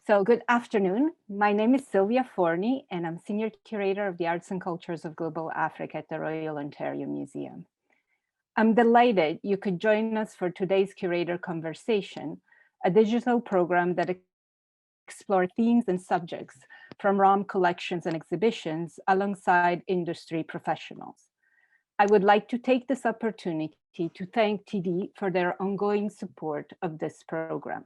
So good afternoon. My name is Silvia Forni, and I'm Senior Curator of the Arts and Cultures of Global Africa at the Royal Ontario Museum. I'm delighted you could join us for today's Curator Conversation, a digital program that explores themes and subjects from ROM collections and exhibitions alongside industry professionals. I would like to take this opportunity to thank TD for their ongoing support of this program.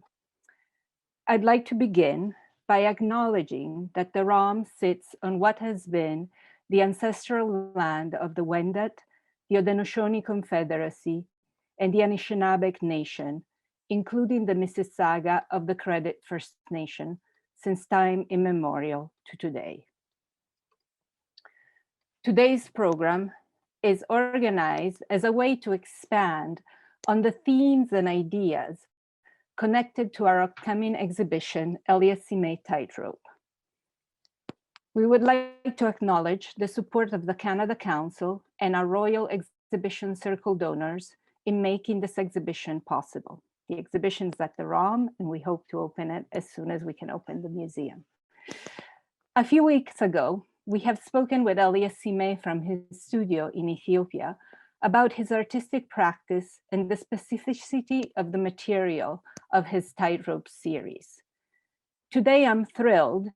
I'd like to begin by acknowledging that the ROM sits on what has been the ancestral land of the Wendat, the Haudenosaunee Confederacy, and the Anishinaabeg Nation, including the Mississauga of the Credit First Nation, since time immemorial to today. Today's program is organized as a way to expand on the themes and ideas connected to our upcoming exhibition, Eliasime Tightrope. We would like to acknowledge the support of the Canada Council and our Royal Exhibition Circle donors in making this exhibition possible. The exhibition is at the ROM, and we hope to open it as soon as we can open the museum. A few weeks ago, we have spoken with Eliasime from his studio in Ethiopia about his artistic practice and the specificity of the material of his Tightrope series. Today, I'm thrilled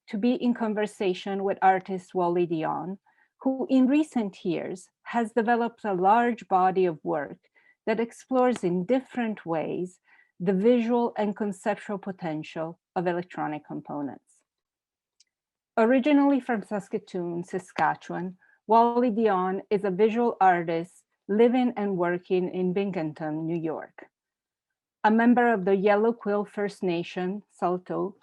to be in conversation with artist Wally Dion, who in recent years has developed a large body of work that explores in different ways the visual and conceptual potential of electronic components. Originally from Saskatoon, Saskatchewan, Wally Dion is a visual artist living and working in Binghamton, New York. A member of the Yellow Quill First Nation, Saulteaux,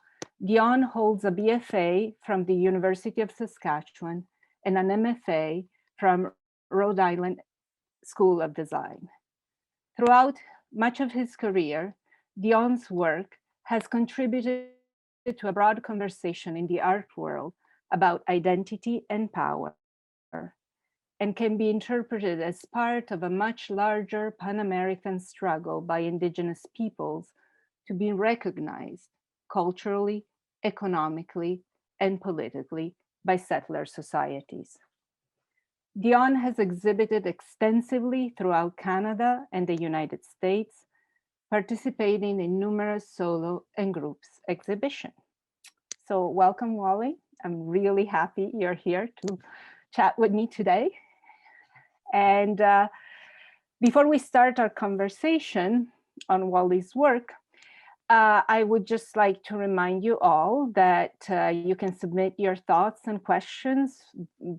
Dion holds a BFA from the University of Saskatchewan and an MFA from Rhode Island School of Design. Throughout much of his career, Dion's work has contributed to a broad conversation in the art world about identity and power, and can be interpreted as part of a much larger Pan-American struggle by Indigenous peoples to be recognized culturally, economically, and politically by settler societies. Dion has exhibited extensively throughout Canada and the United States, participating in numerous solo and groups exhibitions. So welcome, Wally. I'm really happy you're here to chat with me today. And before we start our conversation on Wally's work, I would just like to remind you all that you can submit your thoughts and questions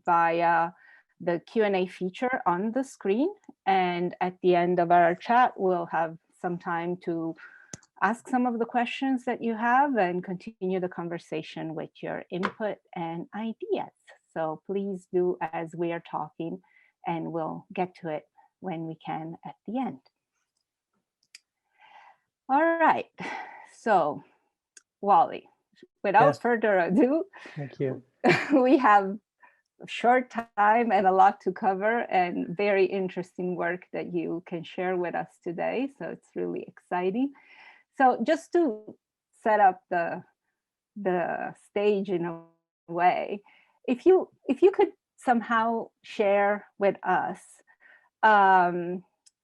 via the Q&A feature on the screen. And at the end of our chat, we'll have some time to ask some of the questions that you have and continue the conversation with your input and ideas. So please do as we are talking, and we'll get to it when we can at the end. All right, so Wally, without further ado, thank you. We have a short time and a lot to cover and very interesting work that you can share with us today. So it's really exciting. So just to set up the stage in a way, if you could somehow share with us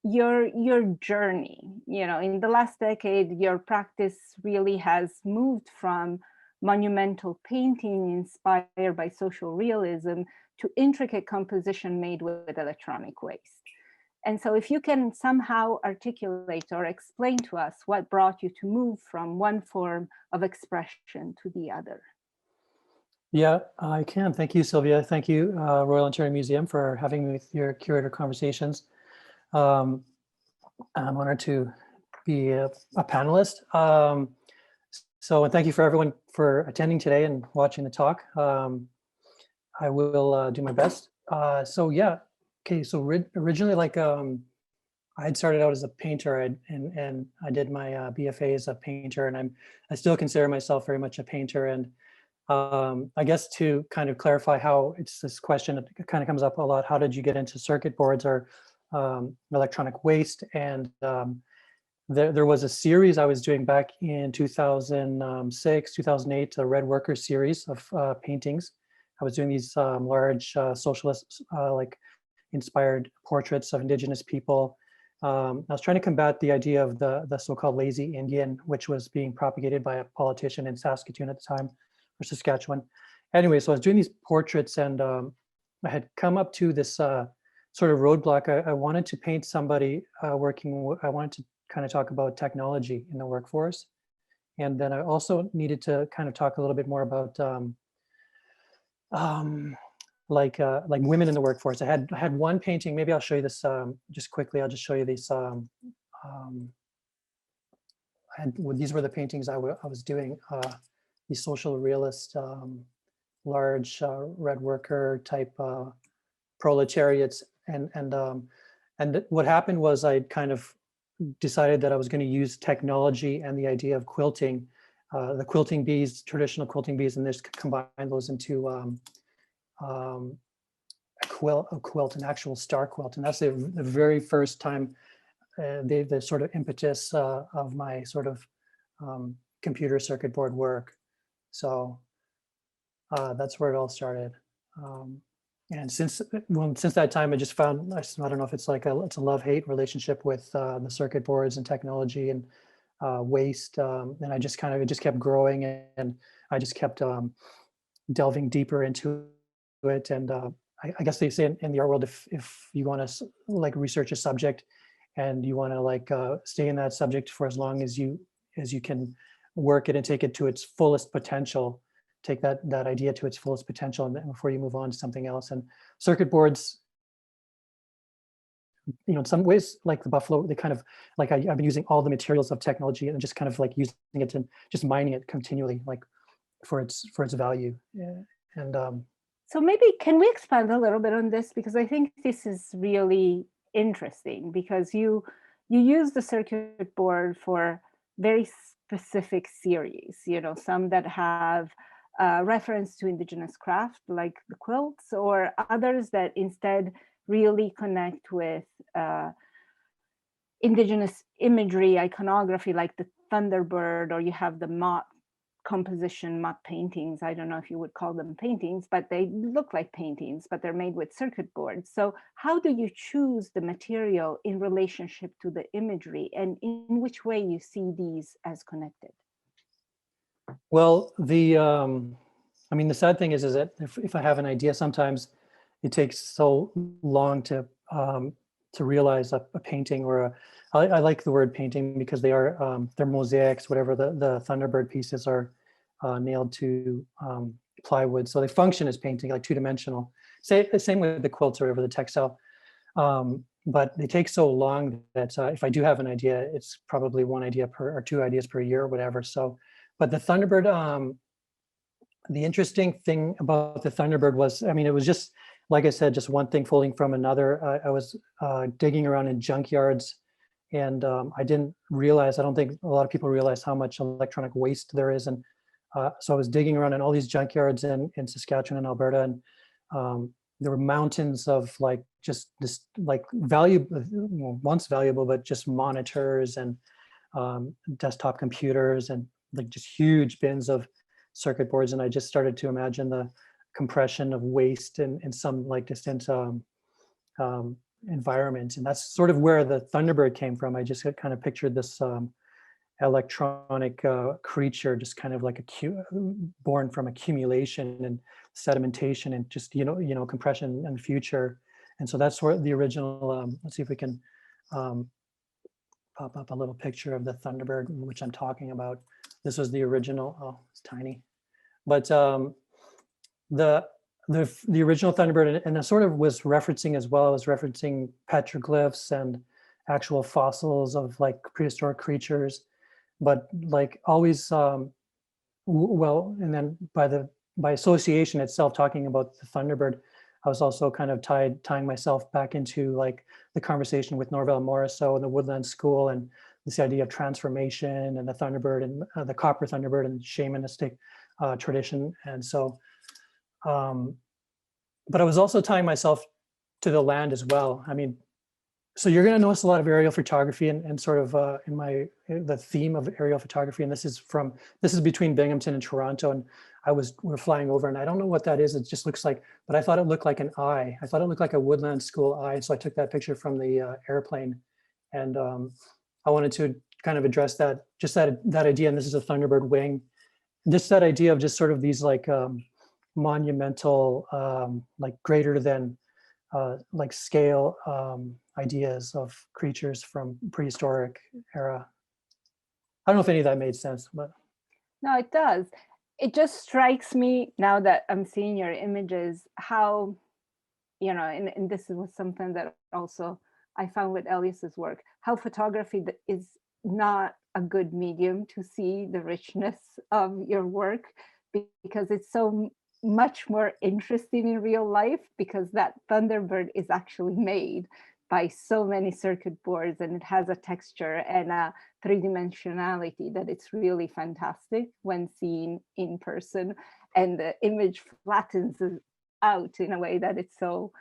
your journey. You know, in the last decade, your practice really has moved from monumental painting inspired by social realism to intricate composition made with electronic waste. And so if you can somehow articulate or explain to us what brought you to move from one form of expression to the other. Yeah, I can. Thank you, Silvia. Thank you, Royal Ontario Museum, for having me with your Curator Conversations. I'm honored to be a panelist. So thank you for everyone for attending today and watching the talk. I will do my best. So yeah, okay. So originally, like I had started out as a painter, and I did my BFA as a painter, and I still consider myself very much a painter. And I guess to kind of clarify how it's this question that kind of comes up a lot: how did you get into circuit boards or electronic waste? And there was a series I was doing back in 2006, 2008, a Red Worker series of paintings. I was doing these large socialist, like inspired portraits of indigenous people. I was trying to combat the idea of the so-called lazy Indian, which was being propagated by a politician in Saskatoon at the time, or Saskatchewan. Anyway, so I was doing these portraits, and I had come up to this sort of roadblock. I wanted to paint somebody I wanted to kind of talk about technology in the workforce. And then I also needed to kind of talk a little bit more about like women in the workforce. I had one painting. Maybe I'll show you this just quickly. I'll just show you these. These were the paintings I was doing. These social realist, large red worker type proletariats, and what happened was I kind of decided that I was going to use technology and the idea of quilting, the quilting bees, traditional quilting bees, and just combine those into a quilt, an actual star quilt. And that's the very first time, the sort of impetus of my sort of computer circuit board work. So that's where it all started. And since that time, I just found, I don't know if it's like it's a love-hate relationship with the circuit boards and technology and waste. And I just it just kept growing, and I just kept delving deeper into it. And I guess they say in the art world, if you want to like research a subject and you want to like stay in that subject for as long as you can work it and take it to its fullest potential, take that idea to its fullest potential, and then before you move on to something else. And circuit boards, you know, in some ways, like the Buffalo, they kind of like I've been using all the materials of technology and just kind of like using it and just mining it continually, like for its value. Yeah. And so maybe can we expand a little bit on this, because I think this is really interesting, because you use the circuit board for very specific series, you know, some that have reference to indigenous craft like the quilts, or others that instead really connect with indigenous imagery, iconography, like the Thunderbird, or you have the motte composition, motte paintings. I don't know if you would call them paintings, but they look like paintings, but they're made with circuit boards. So how do you choose the material in relationship to the imagery, and in which way you see these as connected? well, I mean, the sad thing is that if I have an idea, sometimes it takes so long to realize a painting or I like the word painting because they're mosaics, whatever the Thunderbird pieces are nailed to plywood. So they function as painting, like two-dimensional. Same with the quilts or whatever, the textile. But they take so long that if I do have an idea, it's probably one idea or two ideas per year or whatever. So, but the Thunderbird, the interesting thing about the Thunderbird was, I mean, it was just, like I said, just one thing folding from another. I was digging around in junkyards, and I didn't realize, I don't think a lot of people realize how much electronic waste there is. And so I was digging around in all these junkyards in Saskatchewan and Alberta, and there were mountains of like just this like once valuable, but just monitors and desktop computers and like just huge bins of circuit boards. And I just started to imagine the compression of waste in some like distant environment. And that's sort of where the Thunderbird came from. I just kind of pictured this electronic creature, just kind of like born from accumulation and sedimentation and just, you know, compression and future. And so that's where the original, let's see if we can pop up a little picture of the Thunderbird, which I'm talking about. This was the original. Oh, it's tiny. But the original Thunderbird, and I sort of was referencing as well, I was referencing petroglyphs and actual fossils of like prehistoric creatures, but like always, well, and then by association itself, talking about the Thunderbird, I was also kind of tying myself back into like the conversation with Norvell Morrisseau and the Woodland School, and this idea of transformation and the Thunderbird and the copper Thunderbird and shamanistic tradition. And so, but I was also tying myself to the land as well. I mean, So you're going to notice a lot of aerial photography and sort of the theme of aerial photography. And this is between Binghamton and Toronto. And we're flying over, and I don't know what that is. It just looks like, but I thought it looked like an eye. I thought it looked like a woodland school eye. And so I took that picture from the airplane, and I wanted to kind of address that, just that idea. And this is a Thunderbird wing. Just that idea of just sort of these like monumental, like greater than like scale ideas of creatures from prehistoric era. I don't know if any of that made sense, but. No, it does. It just strikes me now that I'm seeing your images, how, and this was something that also I found with Elias's work, how photography is not a good medium to see the richness of your work, because it's so much more interesting in real life, because that Thunderbird is actually made by so many circuit boards, and it has a texture and a three-dimensionality that it's really fantastic when seen in person, and the image flattens out in a way that it's so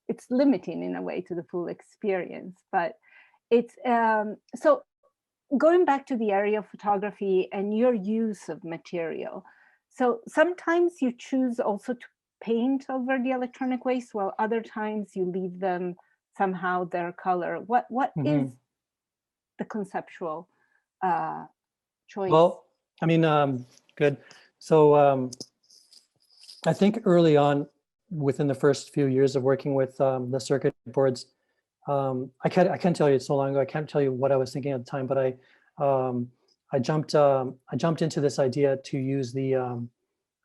it's limiting in a way to the full experience. But it's so going back to the aerial photography and your use of material. So sometimes you choose also to paint over the electronic waste, while other times you leave them somehow their color. What is the conceptual choice? Well, I mean, good. So I think early on, within the first few years of working with the circuit boards, I can't tell you, it's so long ago, I can't tell you what I was thinking at the time, but I jumped into this idea to use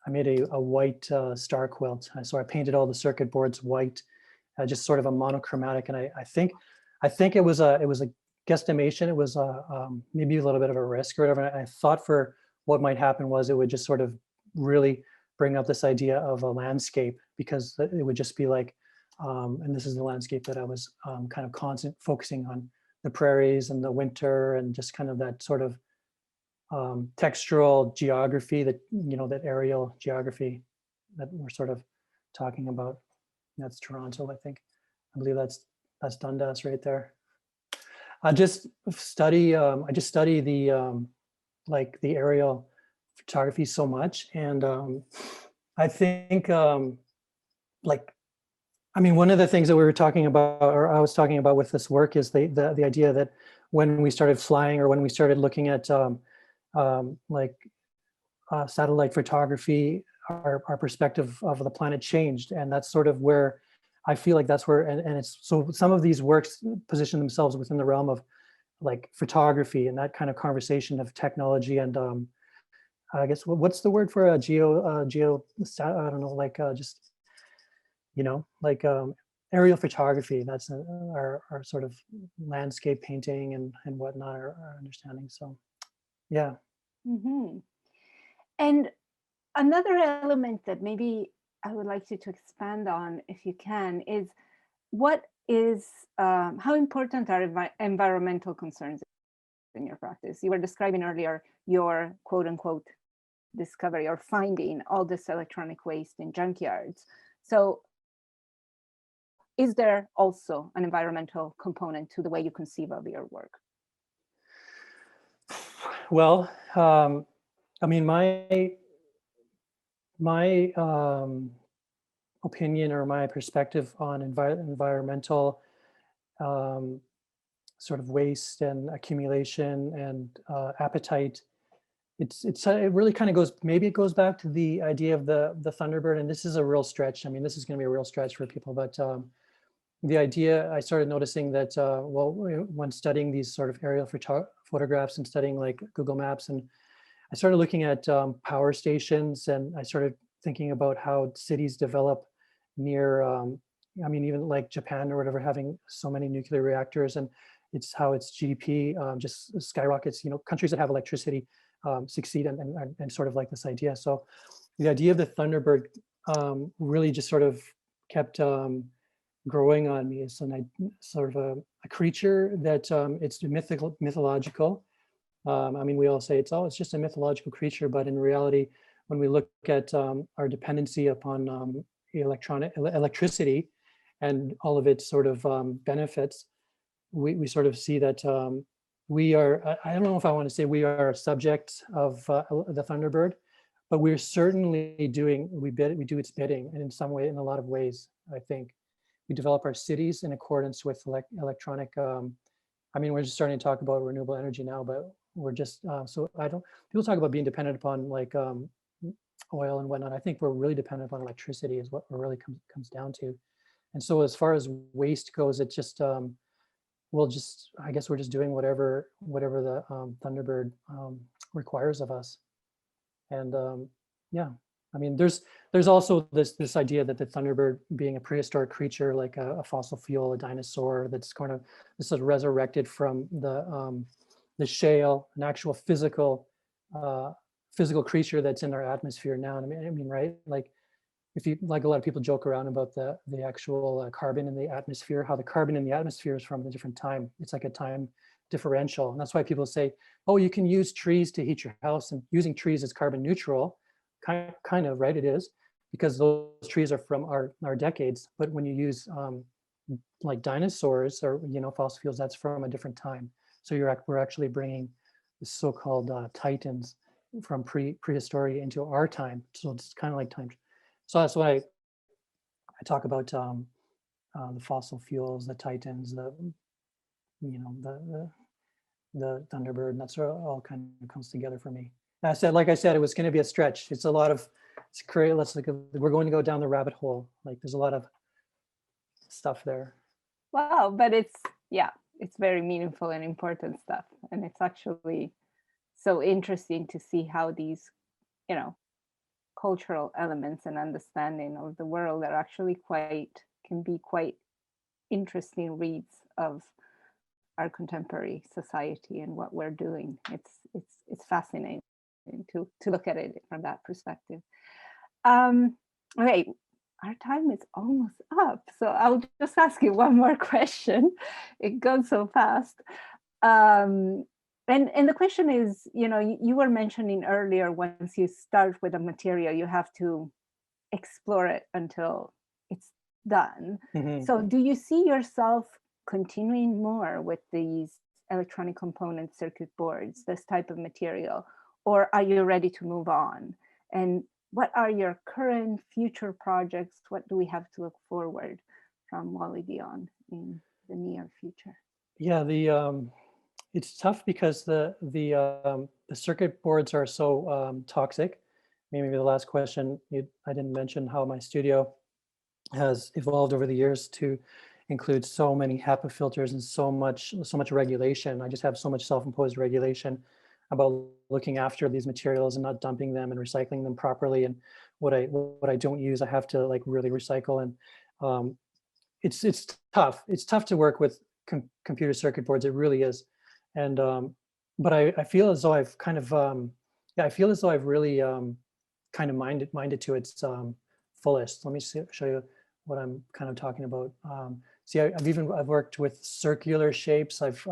I made a white star quilt. So I painted all the circuit boards white, just sort of a monochromatic. And I think it was a guesstimation. It was maybe a little bit of a risk or whatever. And I thought for what might happen was it would just sort of really bring up this idea of a landscape, because it would just be like, and this is the landscape that I was kind of focusing on, the prairies and the winter, and just kind of that sort of textural geography, that that aerial geography that we're sort of talking about. That's Toronto, I think. I believe that's Dundas right there. I just study the like the aerial photography so much, and I think like, I mean, one of the things that we were talking about, or I was talking about with this work, is the idea that when we started flying, or when we started looking at satellite photography, our perspective of the planet changed. And that's sort of where I feel like that's where, and it's, so some of these works position themselves within the realm of like photography and that kind of conversation of technology. And I guess, what's the word for a I don't know, like just, like aerial photography. That's our sort of landscape painting and whatnot, our understanding. So, yeah. Mm-hmm. And another element that maybe I would like you to expand on, if you can, is how important are environmental concerns in your practice? You were describing earlier your quote unquote discovery or finding all this electronic waste in junkyards. So is there also an environmental component to the way you conceive of your work? Well, I mean, my opinion or my perspective on environmental sort of waste and accumulation and appetite, it really kind of goes, maybe it goes back to the idea of the Thunderbird. And this is a real stretch. I mean, this is going to be a real stretch for people, but the idea, I started noticing that, well, when studying these sort of aerial photographs and studying like Google Maps, and I started looking at power stations, and I started thinking about how cities develop near, I mean, even like Japan or whatever, having so many nuclear reactors, and it's how its GDP just skyrockets. Countries that have electricity succeed, and sort of like this idea. So the idea of the Thunderbird really just sort of kept growing on me. It's sort of a creature that it's mythological. I mean, we all say it's just a mythological creature, but in reality, when we look at our dependency upon electricity, and all of its sort of benefits, we sort of see that we are, I don't know if I want to say we are subjects of the Thunderbird, but we're certainly doing, we do its bidding, and in some way, in a lot of ways, I think. We develop our cities in accordance with electronic, I mean, we're just starting to talk about renewable energy now, but we're just, so I don't, people talk about being dependent upon like oil and whatnot. I think we're really dependent upon electricity is what it really comes down to. And so as far as waste goes, it just, we'll just, I guess we're just doing whatever the Thunderbird requires of us. And yeah, I mean, there's also this idea that the Thunderbird, being a prehistoric creature, like a fossil fuel, a dinosaur, that's kind of, this is resurrected from the shale, an actual physical creature that's in our atmosphere now. And I mean, right? Like, if you, like, a lot of people joke around about the actual carbon in the atmosphere, how the carbon in the atmosphere is from a different time. It's like a time differential. And that's why people say, oh, you can use trees to heat your house, and using trees is carbon neutral. Kind of, right? It is, because those trees are from our decades. But when you use like dinosaurs or, you know, fossil fuels, that's from a different time. So we're actually bringing the so-called titans from prehistory into our time. So it's kind of like time. So that's why I talk about the fossil fuels, the titans, you know, the Thunderbird, and that's where it all kind of comes together for me. And I said, like I said, it was going to be a stretch. It's a lot of, it's crazy. We're going to go down the rabbit hole. Like, there's a lot of stuff there. Wow, but it's, yeah, it's very meaningful and important stuff. And it's actually so interesting to see how these, you know, cultural elements and understanding of the world are actually can be quite interesting reads of our contemporary society and what we're doing. It's fascinating to look at it from that perspective. Okay, our time is almost up, so I'll just ask you one more question. It goes so fast. And the question is, you know, you were mentioning earlier, once you start with a material, you have to explore it until it's done. Mm-hmm. So do you see yourself continuing more with these electronic components, circuit boards, this type of material, or are you ready to move on? And what are your current future projects? What do we have to look forward from Wally Dion in the near future? Yeah, it's tough because the circuit boards are so toxic. Maybe the last question, I didn't mention how my studio has evolved over the years to include so many HEPA filters and so much regulation. I just have so much self-imposed regulation about looking after these materials and not dumping them and recycling them properly. And what I don't use, I have to like really recycle. And it's tough. It's tough to work with computer circuit boards. It really is. And but I feel as though I've kind of I feel as though I've really kind of minded to its fullest. Let me show you what I'm kind of talking about. See, I've worked with circular shapes. I've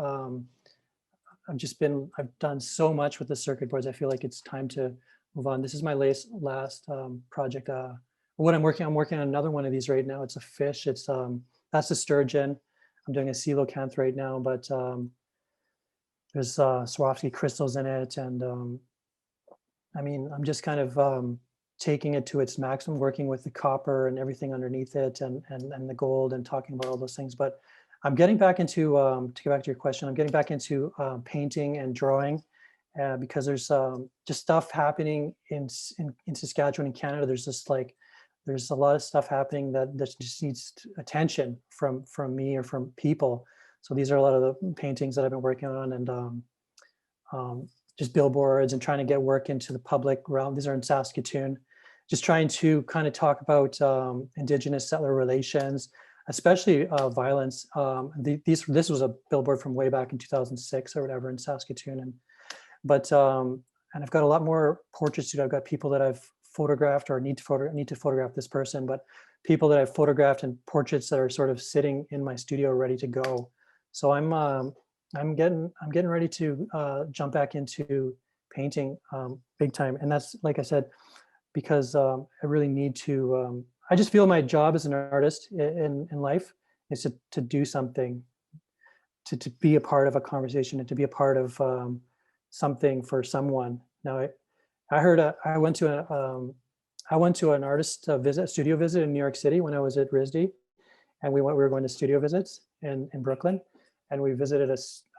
done so much with the circuit boards. I feel like it's time to move on. This is my last project. I'm working on another one of these right now. It's a fish. It's that's a sturgeon. I'm doing a coelacanth right now, but there's Swarovski crystals in it, and I mean, I'm just kind of taking it to its maximum, working with the copper and everything underneath it, and the gold, and talking about all those things. But I'm getting back into, to get back to your question, I'm getting back into painting and drawing because there's just stuff happening in Saskatchewan and Canada. There's just like, there's a lot of stuff happening that just needs attention from me or from people. So these are a lot of the paintings that I've been working on, and just billboards and trying to get work into the public realm. These are in Saskatoon. Just trying to kind of talk about Indigenous settler relations, especially violence. This was a billboard from way back in 2006 or whatever in Saskatoon, and I've got a lot more portraits to do. I've got people that I've photographed or need to photograph this person, but people that I've photographed and portraits that are sort of sitting in my studio ready to go. So I'm getting ready to jump back into painting big time, and that's, like I said, because I really need to I just feel my job as an artist in life is to do something, to be a part of a conversation and to be a part of something for someone. Now, I went to an artist visit, studio visit in New York City when I was at RISD, and we were going to studio visits in Brooklyn, and we visited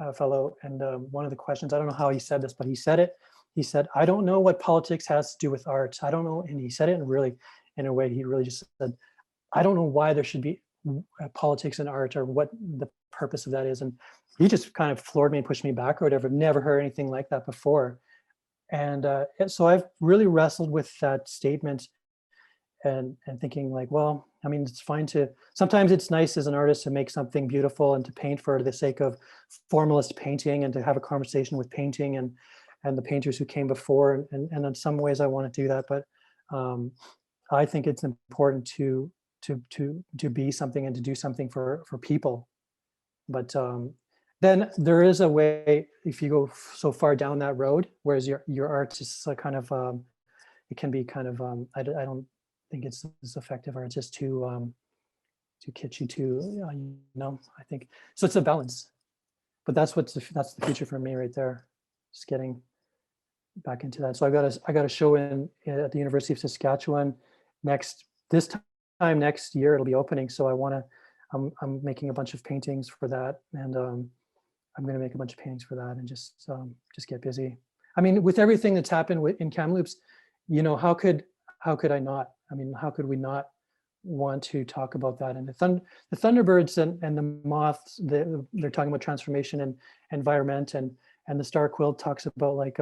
a fellow, and one of the questions, I don't know how he said this, but he said it. He said, "I don't know what politics has to do with art. I don't know," and he said it in a way, he really just said, "I don't know why there should be politics in art or what the purpose of that is." And he just kind of floored me and pushed me back or whatever. Never heard anything like that before. And so I've really wrestled with that statement and thinking like, well, I mean, it's fine to, sometimes it's nice as an artist to make something beautiful and to paint for the sake of formalist painting and to have a conversation with painting and the painters who came before. And in some ways I want to do that, but I think it's important to be something and to do something for people. But then there is a way, if you go so far down that road, whereas your art is a kind of, it can be kind of, I don't think it's as effective, or it's just too kitschy, I think. So it's a balance, but that's the future for me right there. Just getting back into that. So I got a show at the University of Saskatchewan this time next year. It'll be opening. So I'm making a bunch of paintings for that, and I'm going to make a bunch of paintings for that, and just get busy. I mean, with everything that's happened in Kamloops, how could I not? I mean, how could we not want to talk about that? And the Thunderbirds and the moths, they're talking about transformation and environment, and the star quilt talks about like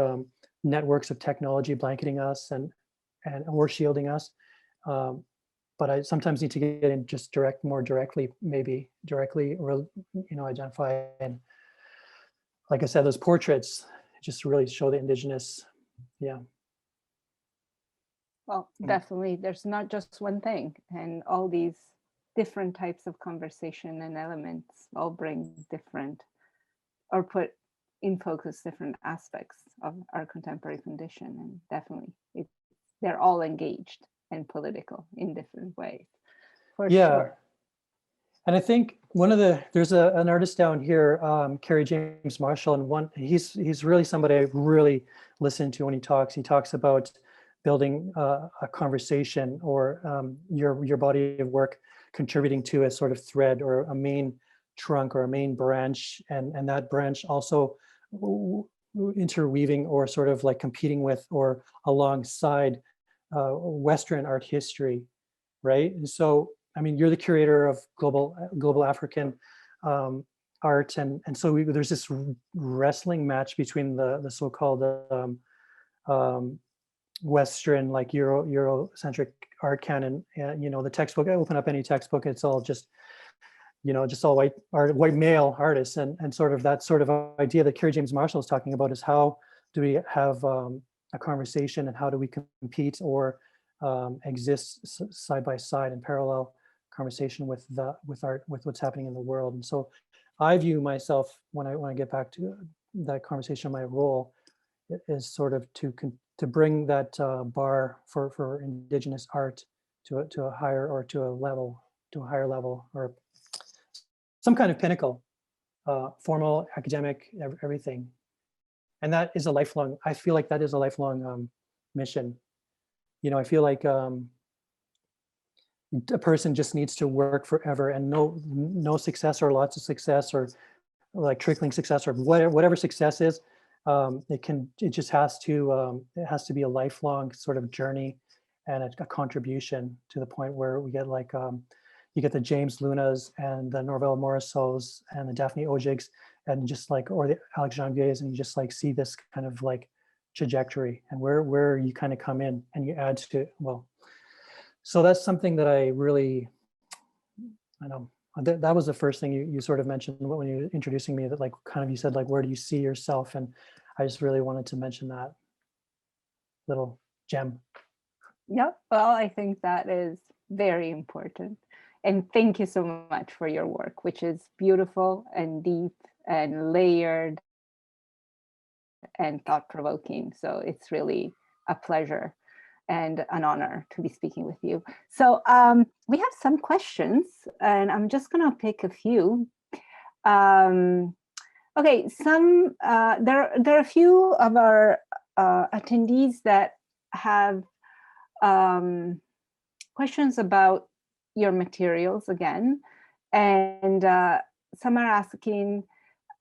networks of technology blanketing us and or shielding us. But I sometimes need to get in just more directly, or identify. And like I said, those portraits just really show the indigenous. Yeah. Well, definitely, there's not just one thing, and all these different types of conversation and elements all bring different, or put in focus different aspects of our contemporary condition, and definitely they're all engaged and political in different ways, for sure. And I think there's an artist down here, Kerry James Marshall, and he's really somebody I really listen to when he talks. He talks about building a conversation, or your body of work contributing to a sort of thread or a main trunk or a main branch, and that branch also interweaving or sort of like competing with or alongside Western art history, right? And so, I mean, you're the curator of global African art, and so there's this wrestling match between the so-called Western, like Eurocentric art canon. The textbook. I open up any textbook, it's all just all white male artists, and sort of that sort of idea that Kerry James Marshall is talking about is how do we have a conversation, and how do we compete or exist side by side in parallel conversation with art, with what's happening in the world. And so I view myself, when I get back to that conversation, my role is sort of to bring that bar for indigenous art to a higher level, or some kind of pinnacle, formal, academic, everything. And that is I feel like that is a lifelong mission. I feel like a person just needs to work forever, and no success or lots of success or like trickling success or whatever success is, it has to be a lifelong sort of journey and a contribution to the point where we get like you get the James Lunas and the Norvell Morrisseaus and the Daphne Ojigs, and just like, or the Alex Janviers, and you just like see this kind of like trajectory, and where you kind of come in and you add to, well, so that's something that I really, I know that was the first thing you sort of mentioned when you were introducing me, that like kind of you said like, where do you see yourself? And I just really wanted to mention that little gem. Yep. Well, I think that is very important. And thank you so much for your work, which is beautiful and deep and layered and thought-provoking. So it's really a pleasure. and an honor to be speaking with you. So we have some questions, and I'm just going to pick a few. Okay, there are a few of our attendees that have questions about your materials again, and some are asking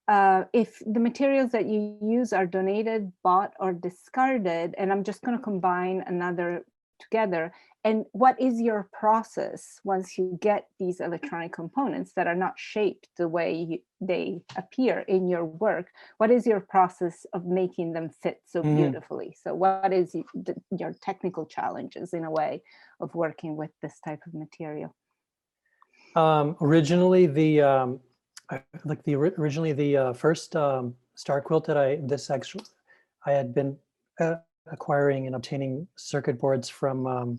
if the materials that you use are donated, bought, or discarded, and I'm just going to combine another together. And what is your process once you get these electronic components that are not shaped the way they appear in your work? What is your process of making them fit so beautifully? So what is your technical challenges, in a way, of working with this type of material? Originally, the first star quilt that I had been acquiring and obtaining circuit boards from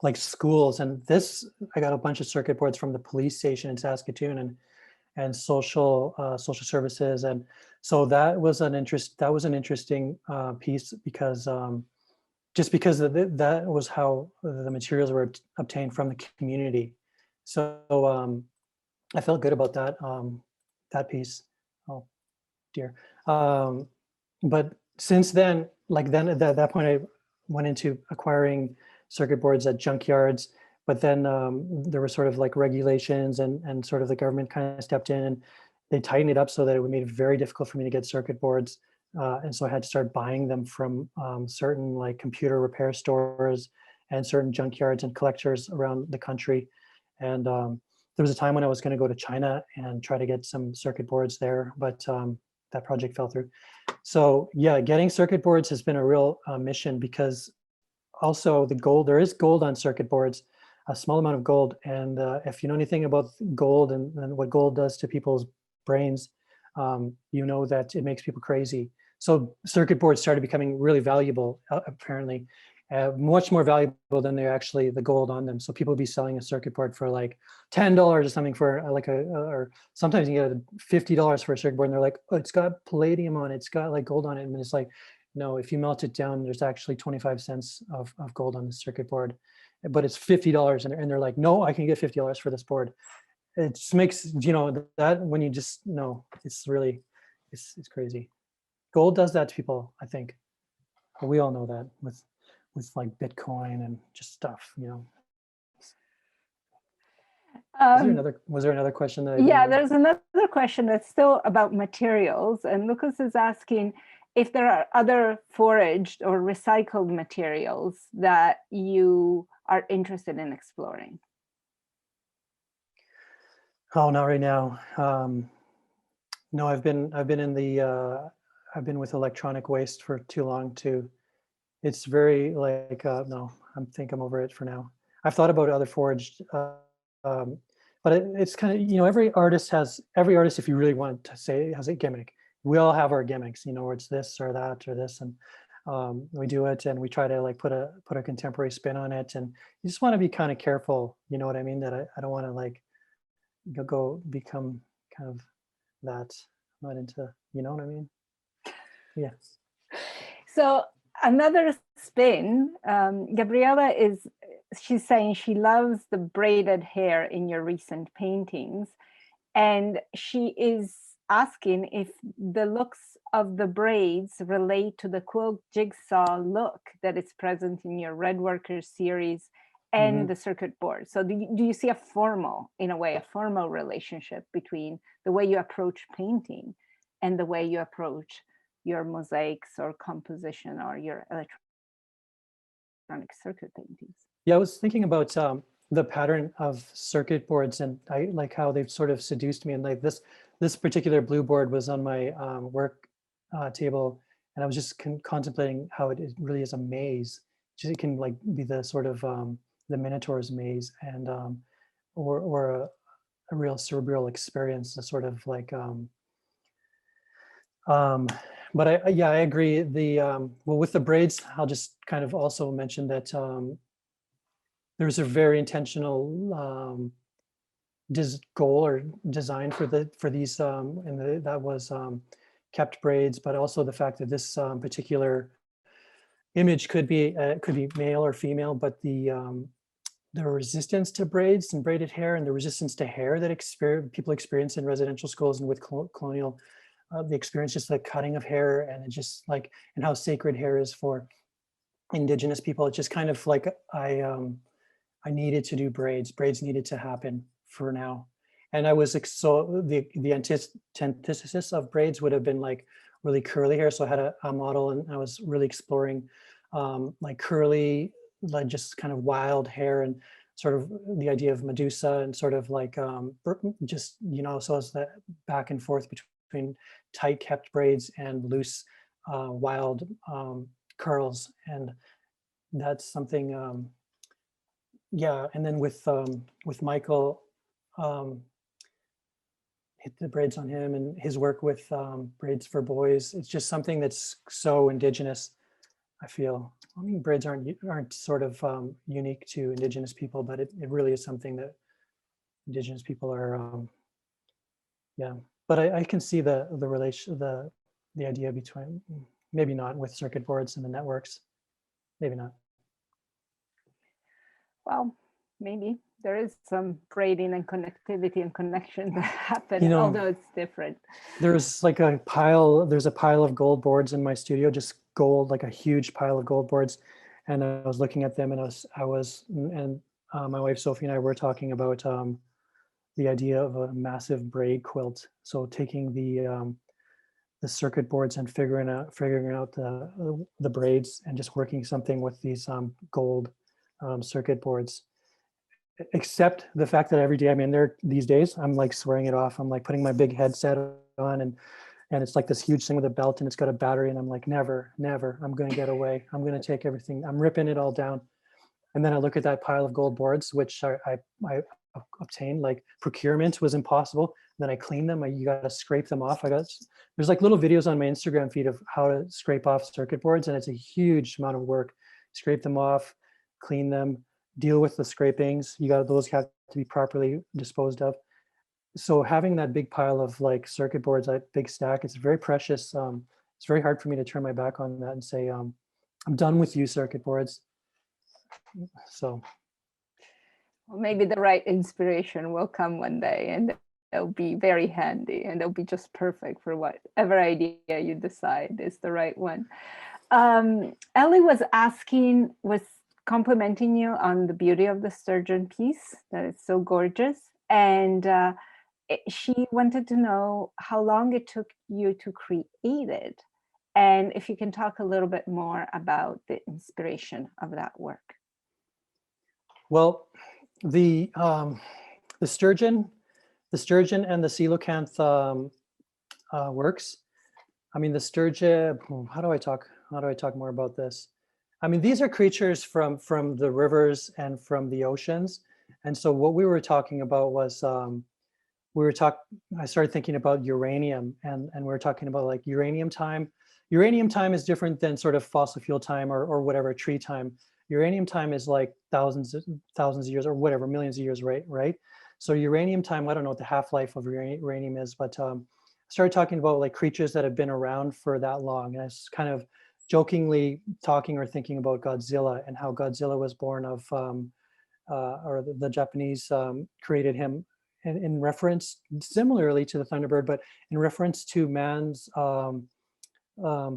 like schools, and I got a bunch of circuit boards from the police station in Saskatoon and social services, and so that was an interesting piece because just because that was how the materials were obtained from the community. So I felt good about that piece. Oh dear. But since then, at that point, I went into acquiring circuit boards at junkyards. But then there were sort of like regulations, and sort of the government kind of stepped in, and they tightened it up so that it made it very difficult for me to get circuit boards. And so I had to start buying them from certain like computer repair stores and certain junkyards and collectors around the country. And there was a time when I was going to go to China and try to get some circuit boards there, but that project fell through. So yeah, getting circuit boards has been a real mission, because also there is gold on circuit boards, a small amount of gold. And if you know anything about gold and what gold does to people's brains, you know that it makes people crazy. So circuit boards started becoming really valuable, apparently. Much more valuable than they're actually the gold on them. So people would be selling a circuit board for like $10 or something for or sometimes you get $50 for a circuit board, and they're like, oh, it's got palladium on it, it's got like gold on it. And it's like, no, if you melt it down, there's actually 25 cents of gold on the circuit board, but it's $50. And they're like, no, I can get $50 for this board. It just makes, that when you just know, it's really, it's crazy. Gold does that to people, I think. We all know that with like Bitcoin and just stuff, Was there another question that there's another question that's still about materials, and Lucas is asking if there are other foraged or recycled materials that you are interested in exploring. Oh, not right now. No, I've been with electronic waste for too long too. It's very like, no, I'm over it for now. I've thought about other foraged, but it's kind of, every artist, if you really want to say, has a gimmick. We all have our gimmicks, where it's this or that or this, and we do it, and we try to like put a contemporary spin on it, and you just want to be kind of careful, you know what I mean? That I don't want to like go become kind of that. I'm not into, you know what I mean? Yeah. So another spin, Gabriela she's saying she loves the braided hair in your recent paintings, and she is asking if the looks of the braids relate to the quilt jigsaw look that is present in your Red Workers series and the circuit board. So do you see a formal relationship between the way you approach painting and the way you approach your mosaics or composition or your electronic circuit paintings? Yeah, I was thinking about the pattern of circuit boards, and I like how they've sort of seduced me. And like this particular blue board was on my work table, and I was just contemplating how it really is a maze. It can like be the sort of the Minotaur's maze, and or a real cerebral experience, a sort of like. But I agree. Well, with the braids, I'll just kind of also mention that there's a very intentional goal or design for these, that was kept braids, but also the fact that this particular image could be male or female, but the resistance to braids and braided hair and the resistance to hair that people experience in residential schools and with colonial, the experience, just the cutting of hair and it just like, and how sacred hair is for Indigenous people. It's just kind of like, I needed to do braids. Braids needed to happen for now. And I was, so the antithesis of braids would have been like really curly hair. So I had a model and I was really exploring like curly, like just kind of wild hair and sort of the idea of Medusa and sort of like just, you know, so it's that back and forth between tight kept braids and loose wild curls. And that's something, yeah. And then with Michael, hit the braids on him and his work with braids for boys. It's just something that's so Indigenous, I feel. I mean, braids aren't sort of unique to Indigenous people, but it really is something that Indigenous people are, yeah. But I can see the relation, the idea between, maybe not with circuit boards and the networks, maybe not. Well, maybe there is some braiding and connectivity and connection that happen, You know, although it's different. There's like there's a pile of gold boards in my studio, just gold, like a huge pile of gold boards. And I was looking at them and my wife Sophie and I were talking about the idea of a massive braid quilt. So taking the circuit boards and figuring out the braids and just working something with these gold circuit boards. Except the fact that every day I'm in there these days, I'm like swearing it off. I'm like putting my big headset on and it's like this huge thing with a belt and it's got a battery and I'm like, never, I'm going to get away. I'm going to take everything. I'm ripping it all down. And then I look at that pile of gold boards, which I obtained, like procurement was impossible. Then I clean them. You got to scrape them off. There's like little videos on my Instagram feed of how to scrape off circuit boards. And it's a huge amount of work. Scrape them off, clean them, deal with the scrapings. Those have to be properly disposed of. So having that big pile of like circuit boards, that big stack, it's very precious. It's very hard for me to turn my back on that and say, I'm done with you, circuit boards. So Well, maybe the right inspiration will come one day and they'll be very handy and they'll be just perfect for whatever idea you decide is the right one. Ellie was complimenting you on the beauty of the Sturgeon piece, that it's so gorgeous. And she wanted to know how long it took you to create it. And if you can talk a little bit more about the inspiration of that work. Well, the sturgeon and the coelacanth works. I mean, the sturgeon. How do I talk more about this? I mean, these are creatures from the rivers and from the oceans, and so what we were talking about was I started thinking about uranium, and we were talking about like uranium time. Uranium time is different than sort of fossil fuel time or whatever, tree time. Uranium time is like thousands of years or whatever, millions of years, right? So uranium time, I don't know what the half-life of uranium is, but I started talking about like creatures that have been around for that long. And I was kind of jokingly talking or thinking about Godzilla and how Godzilla was born of, or the Japanese created him in reference, similarly to the Thunderbird, but in reference to man's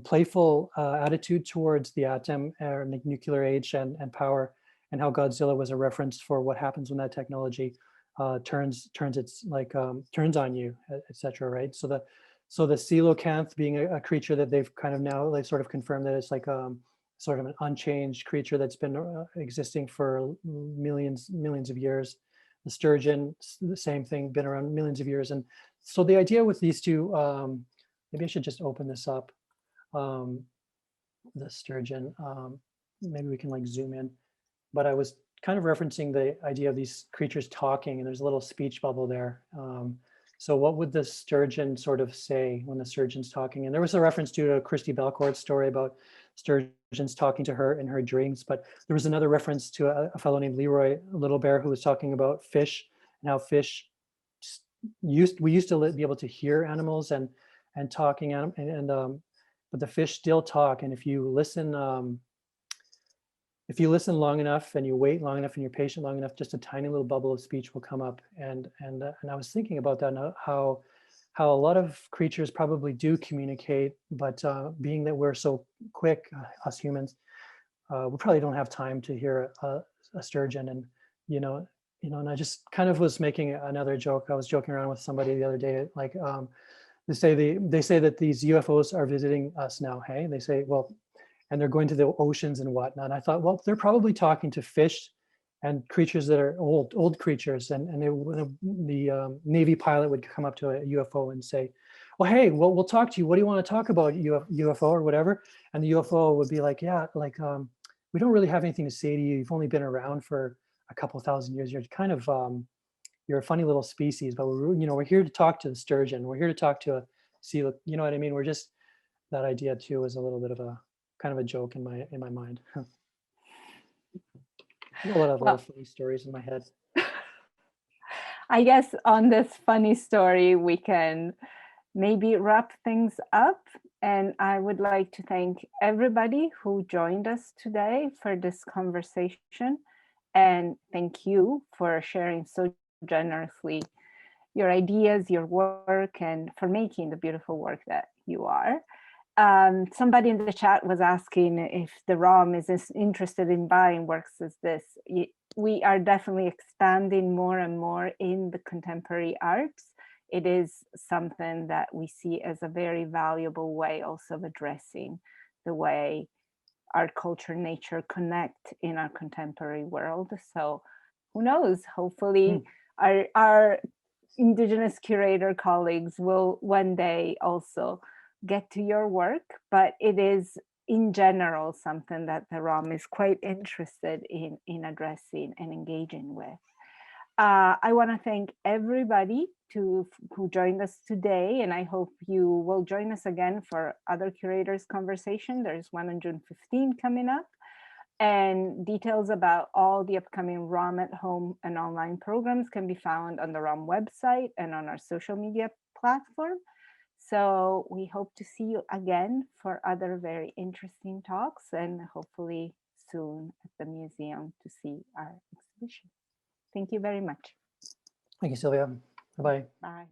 playful attitude towards the atom and the nuclear age and power, and how Godzilla was a reference for what happens when that technology turns on you, etc. Right? So the coelacanth being a creature that they've kind of now sort of confirmed that it's like sort of an unchanged creature that's been existing for millions of years. The sturgeon, the same thing, been around millions of years. And so the idea with these two, maybe I should just open this up. The sturgeon, maybe we can like zoom in, but I was kind of referencing the idea of these creatures talking, and there's a little speech bubble there. So what would the sturgeon sort of say when the sturgeon's talking? And there was a reference to a Christy Belcourt's story about sturgeons talking to her in her dreams, but there was another reference to a fellow named Leroy Little Bear who was talking about fish and how fish we used to be able to hear animals and talking but the fish still talk. And if you listen if you listen long enough and you wait long enough and you're patient long enough, just a tiny little bubble of speech will come up. And I was thinking about that, and how a lot of creatures probably do communicate, but being that we're so quick, us humans, we probably don't have time to hear a sturgeon. And and I just kind of was making another joke. I was joking around with somebody the other day, like they say that these UFOs are visiting us now. Hey, they say, well, and they're going to the oceans and whatnot. And I thought, well, they're probably talking to fish and creatures that are old creatures. And the Navy pilot would come up to a UFO and say, well, hey, well, we'll talk to you. What do you want to talk about, UFO or whatever? And the UFO would be like, yeah, like, we don't really have anything to say to you. You've only been around for a couple thousand years. You're kind of, you're a funny little species, but we're here to talk to the sturgeon. We're here to talk to a seal. You know what I mean? We're just, that idea too is a little bit of a kind of a joke in my mind. A lot of little funny stories in my head. I guess on this funny story, we can maybe wrap things up. And I would like to thank everybody who joined us today for this conversation. And thank you for sharing so generously your ideas, your work, and for making the beautiful work that you are. Somebody in the chat was asking if the ROM is interested in buying works as this. We are definitely expanding more and more in the contemporary arts. It is something that we see as a very valuable way also of addressing the way art, culture, nature connect in our contemporary world. So who knows, hopefully our Indigenous curator colleagues will one day also get to your work, but it is in general something that the ROM is quite interested in addressing and engaging with. I want to thank everybody who joined us today, and I hope you will join us again for other curators conversation. There's one on June 15 coming up, and details about all the upcoming ROM at home and online programs can be found on the ROM website and on our social media platform. So we hope to see you again for other very interesting talks, and hopefully soon at the museum to see our exhibition. Thank you very much. Thank you, Silvia. Bye-bye. Bye.